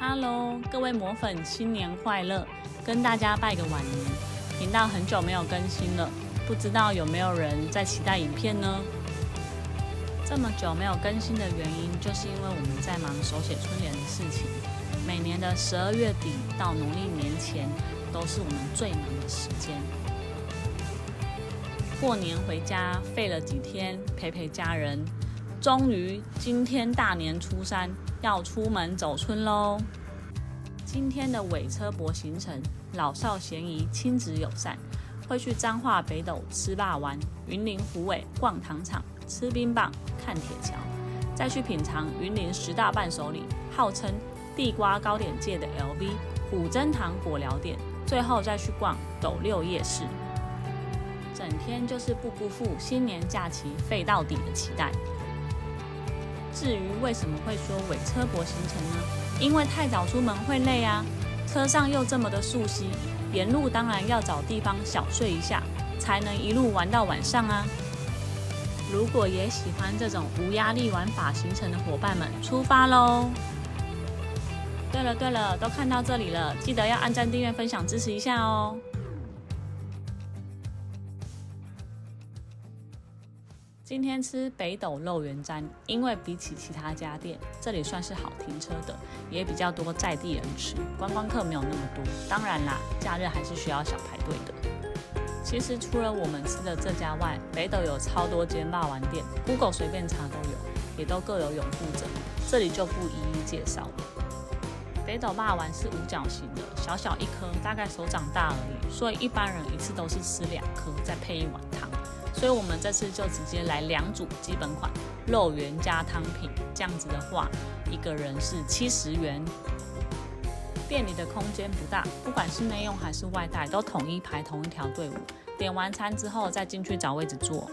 Hello， 各位魔粉，新年快乐！跟大家拜个晚年。频道很久没有更新了，不知道有没有人在期待影片呢？这么久没有更新的原因，就是因为我们在忙手写春联的事情。每年的12月底到农历年前，都是我们最忙的时间。过年回家废了几天，陪陪家人。终于今天大年初3要出门走春喽！今天的伪车博行程，老少咸宜，亲子友善，会去彰化北斗吃肉丸，云林虎尾逛糖厂，吃冰棒，看铁桥，再去品尝云林10大伴手礼，号称地瓜糕点界的 LV 虎珍堂果寮店，最后再去逛斗六夜市。整天就是不辜负新年假期废到底的期待。至于为什么会说伪车博行程呢？因为太早出门会累啊，车上又这么的熟悉，沿路当然要找地方小睡一下，才能一路玩到晚上啊。如果也喜欢这种无压力玩法行程的伙伴们，出发喽！对了，都看到这里了，记得要按赞、订阅、分享支持一下哦。今天吃北斗肉圆沾，因为比起其他家店，这里算是好停车的，也比较多在地人吃，观光客没有那么多。当然啦，假日还是需要小排队的。其实除了我们吃的这家外，北斗有超多间肉丸店 ，Google 随便查都有，也都各有拥护者，这里就不一一介绍了。北斗肉丸是五角形的，小小一颗，大概手掌大而已，所以一般人一次都是吃2颗，再配1碗汤。所以我们这次就直接来2组基本款，肉圆加汤品，这样子的话，一个人是70元。店里的空间不大，不管是内用还是外带，都统一排同一条队伍。点完餐之后再进去找位置坐。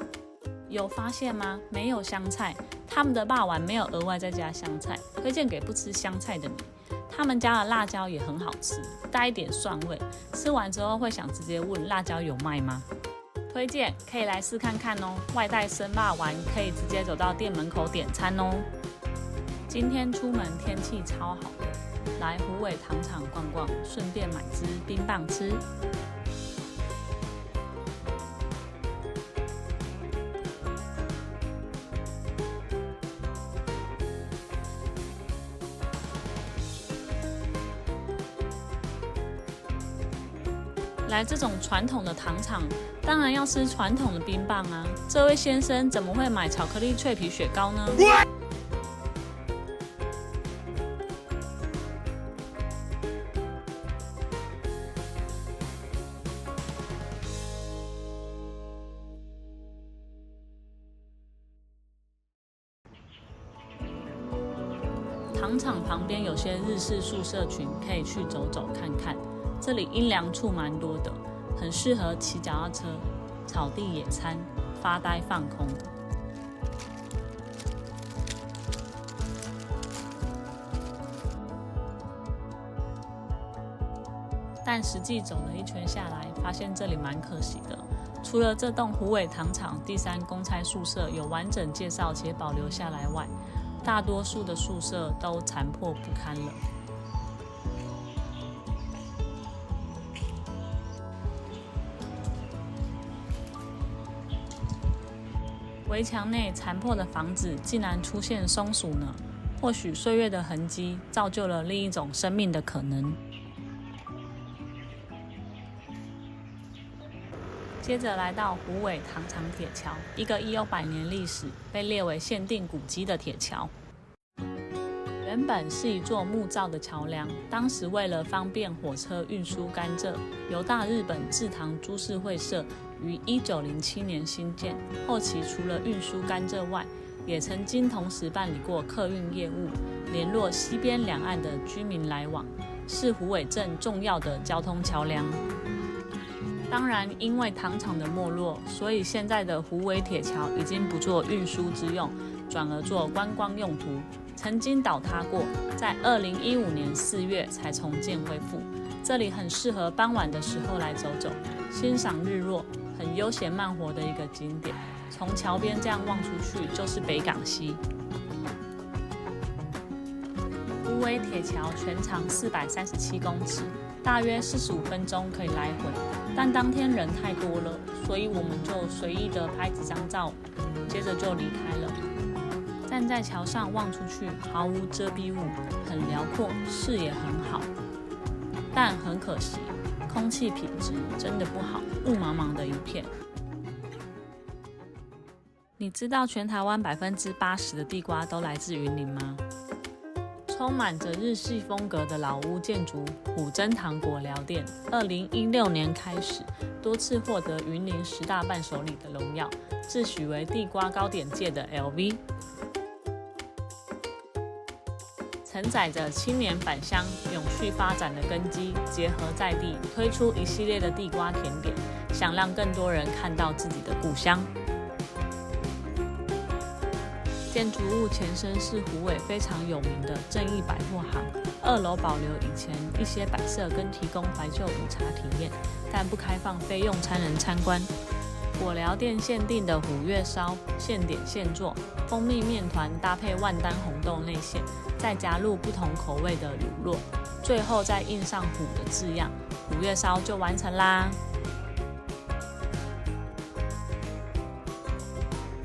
有发现吗？没有香菜，他们的肉丸没有额外再加香菜，推荐给不吃香菜的你。他们家的辣椒也很好吃，带一点蒜味，吃完之后会想直接问辣椒有卖吗？推荐可以来试看看哦，外带生肉丸可以直接走到店门口点餐哦。今天出门天气超好的，来虎尾糖厂逛逛，顺便买支冰棒吃。来这种传统的糖厂，当然要吃传统的冰棒啊！这位先生怎么会买巧克力脆皮雪糕呢？糖厂旁边有些日式宿舍群，可以去走走看看。这里阴凉处蛮多的，很适合骑脚踏车、草地野餐、发呆放空。但实际走了一圈下来，发现这里蛮可惜的。除了这栋虎尾糖厂第3公差宿舍有完整介绍且保留下来外，大多数的宿舍都残破不堪了。围墙内残破的房子竟然出现松鼠呢，或许岁月的痕迹造就了另一种生命的可能。接着来到虎尾糖厂铁桥，一个已有100年历史，被列为限定古迹的铁桥。原本是一座木造的桥梁，当时为了方便火车运输甘蔗，由大日本制糖株式会社于1907年兴建。后期除了运输甘蔗外，也曾经同时办理过客运业务，联络西边两岸的居民来往，是虎尾镇重要的交通桥梁。当然，因为糖厂的没落，所以现在的虎尾铁桥已经不做运输之用，转而做观光用途。曾经倒塌过，在2015年4月才重建恢复。这里很适合傍晚的时候来走走，欣赏日落，很悠闲慢活的一个景点。从桥边这样望出去就是北港溪。虎芦苇铁桥全长437公尺，大约45分钟可以来回。但当天人太多了，所以我们就随意的拍几张照，接着就离开了。站在桥上望出去，毫无遮蔽物，很辽阔，视野很好。但很可惜，空气品质真的不好，雾茫茫的一片。你知道全台湾80%的地瓜都来自云林吗？充满着日系风格的老屋建筑虎珍堂果寮店，2016年开始多次获得云林10大伴手礼的荣耀，自诩为地瓜糕点界的 LV。承载着青年返乡永续发展的根基，结合在地推出一系列的地瓜甜点，想让更多人看到自己的故乡。建筑物前身是虎尾非常有名的正义百货行，2楼保留以前一些摆设跟提供怀旧午茶体验，但不开放非用餐人参观。果寮店限定的虎月烧，现点现做，蜂蜜面团搭配万丹红豆内馅，再加入不同口味的乳酪，最后再印上虎的字样，虎月烧就完成啦。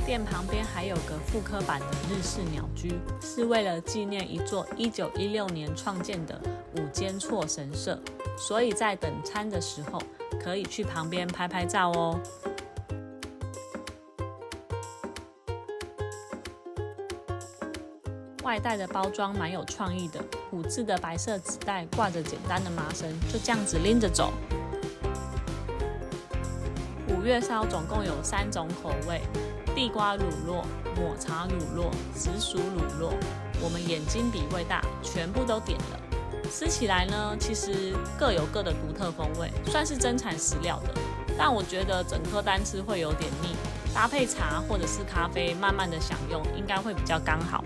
店旁边还有个复刻版的日式鸟居，是为了纪念一座1916年创建的五间错神社，所以在等餐的时候可以去旁边拍拍照哦。外带的包装蛮有创意的，虎字的白色纸袋挂着简单的麻绳，就这样子拎着走。虎月烧总共有3种口味。地瓜乳酪、抹茶乳酪、紫薯乳酪，我们眼睛比味大，全部都点了。吃起来呢，其实各有各的独特风味，算是真材实料的。但我觉得整颗单吃会有点腻，搭配茶或者是咖啡，慢慢的享用，应该会比较刚好。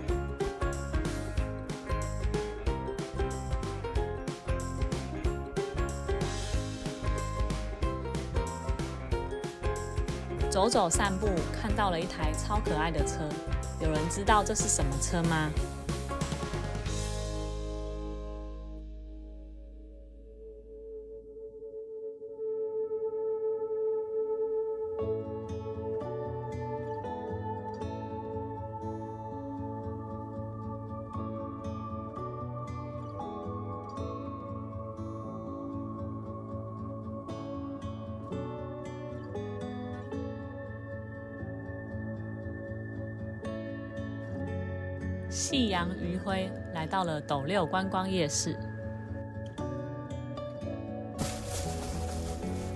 走走散步，看到了一台超可爱的车，有人知道这是什么车吗？夕阳余晖，来到了斗六观光夜市。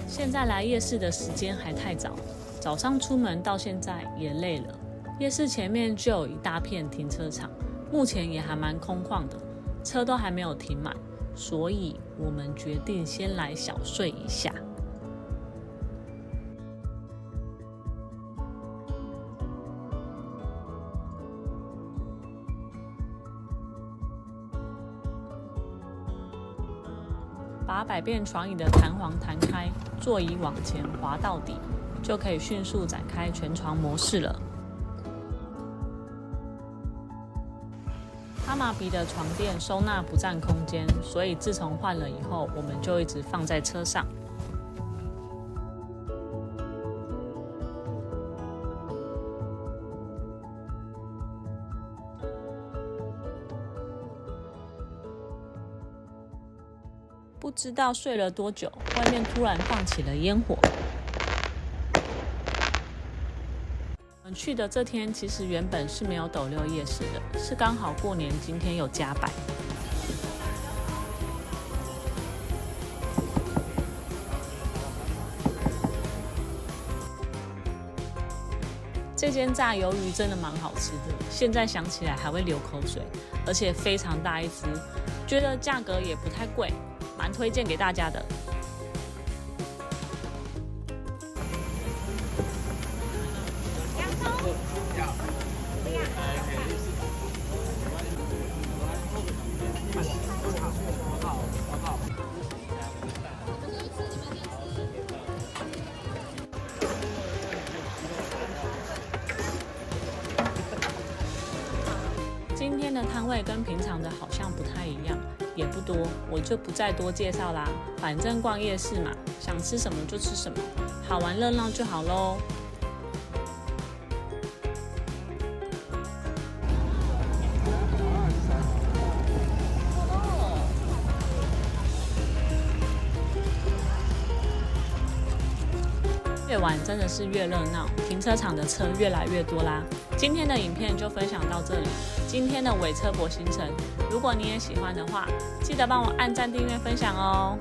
现在来夜市的时间还太早，早上出门到现在也累了。夜市前面就有一大片停车场，目前也还蛮空旷的，车都还没有停满，所以我们决定先来小睡一下。把百变床椅的弹簧弹开，座椅往前滑到底，就可以迅速展开全床模式了。哈马比的床垫收纳不占空间，所以自从换了以后，我们就一直放在车上。不知道睡了多久，外面突然放起了烟火。我们去的这天其实原本是没有斗六夜市的，是刚好过年今天有加摆。这间炸鱿鱼真的蛮好吃的，现在想起来还会流口水，而且非常大一只，觉得价格也不太贵。蛮推荐给大家的。今天的摊位跟平常的好像不太一样，也不多，我就不再多介绍啦。反正逛夜市嘛，想吃什么就吃什么，好玩热闹就好咯。越晚真的是越热闹，停车场的车越来越多啦。今天的影片就分享到这里，今天的伪车博行程，如果你也喜欢的话，记得帮我按赞、订阅、分享哦。